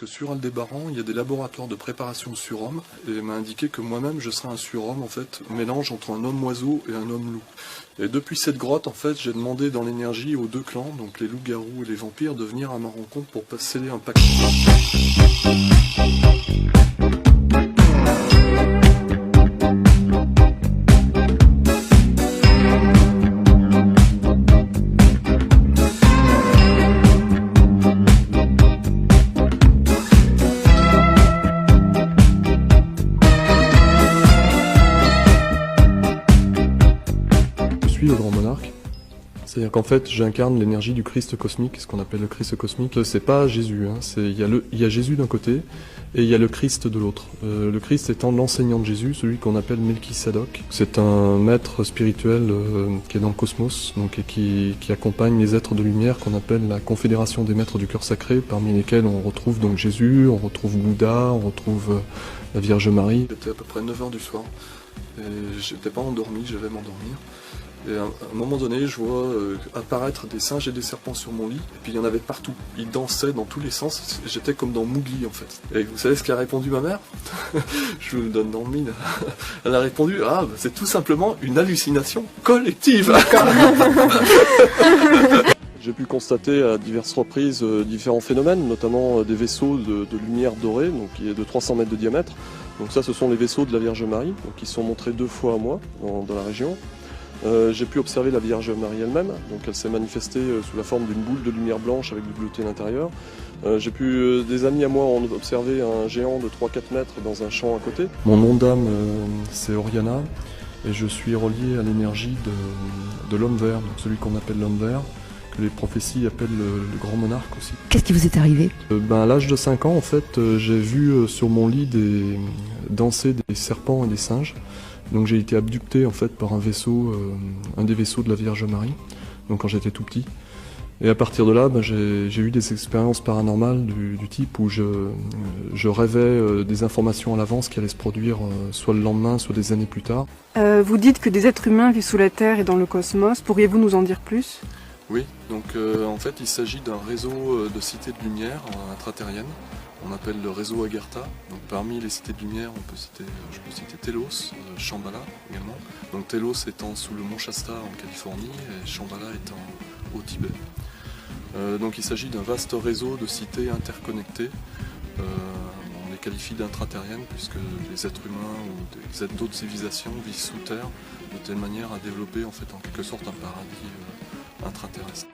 Que sur Aldébaran, il y a des laboratoires de préparation de surhomme et m'a indiqué que moi-même je serais un surhomme en fait, mélange entre un homme-oiseau et un homme-loup. Et depuis cette grotte en fait, j'ai demandé dans l'énergie aux deux clans, donc les loups-garous et les vampires, de venir à ma rencontre pour sceller un pacte. Le grand monarque, c'est-à-dire qu'en fait j'incarne l'énergie du Christ cosmique, ce qu'on appelle le Christ cosmique. C'est pas Jésus, hein. Il y a Jésus d'un côté et il y a le Christ de l'autre. Le Christ étant l'enseignant de Jésus, celui qu'on appelle Melchisadok. C'est un maître spirituel qui est dans le cosmos, donc, et qui accompagne les êtres de lumière qu'on appelle la confédération des maîtres du cœur sacré, parmi lesquels on retrouve donc Jésus, on retrouve Bouddha, on retrouve la Vierge Marie. C'était à peu près 9h du soir et j'étais pas endormi, je vais m'endormir. Et à un moment donné, je vois apparaître des singes et des serpents sur mon lit, et puis il y en avait partout. Ils dansaient dans tous les sens, j'étais comme dans Mowgli en fait. Et vous savez ce qu'a répondu ma mère? Je vous le donne dans le mille. Elle a répondu, ah, bah, c'est tout simplement une hallucination collective. J'ai pu constater à diverses reprises différents phénomènes, notamment des vaisseaux de lumière dorée, donc qui est de 300 mètres de diamètre. Donc ça, ce sont les vaisseaux de la Vierge Marie, donc qui sont montrés 2 fois à moi dans la région. J'ai pu observer la Vierge Marie elle-même, donc elle s'est manifestée sous la forme d'une boule de lumière blanche avec du bleuté à l'intérieur. J'ai pu, des amis à moi ont observé un géant de 3-4 mètres dans un champ à côté. Mon nom d'âme c'est Oriana et je suis relié à l'énergie de l'homme vert, donc celui qu'on appelle l'homme vert, que les prophéties appellent le grand monarque aussi. Qu'est-ce qui vous est arrivé? À l'âge de 5 ans, en fait, j'ai vu sur mon lit danser des serpents et des singes. Donc j'ai été abducté en fait par un des vaisseaux de la Vierge Marie, donc quand j'étais tout petit. Et à partir de là, j'ai eu des expériences paranormales du type où je rêvais des informations à l'avance qui allaient se produire soit le lendemain, soit des années plus tard. Vous dites que des êtres humains vivent sous la Terre et dans le cosmos. Pourriez-vous nous en dire plus? Oui, donc en fait il s'agit d'un réseau de cités de lumière intraterriennes. On appelle le réseau Agartha. Donc parmi les cités de lumière, je peux citer Telos, Shambhala également. Donc Telos étant sous le mont Shasta en Californie et Shambhala étant au Tibet. Donc il s'agit d'un vaste réseau de cités interconnectées. On les qualifie d'intraterriennes puisque les êtres humains ou d'autres civilisations vivent sous terre de telle manière à développer en fait en quelque sorte un paradis intraterrestre.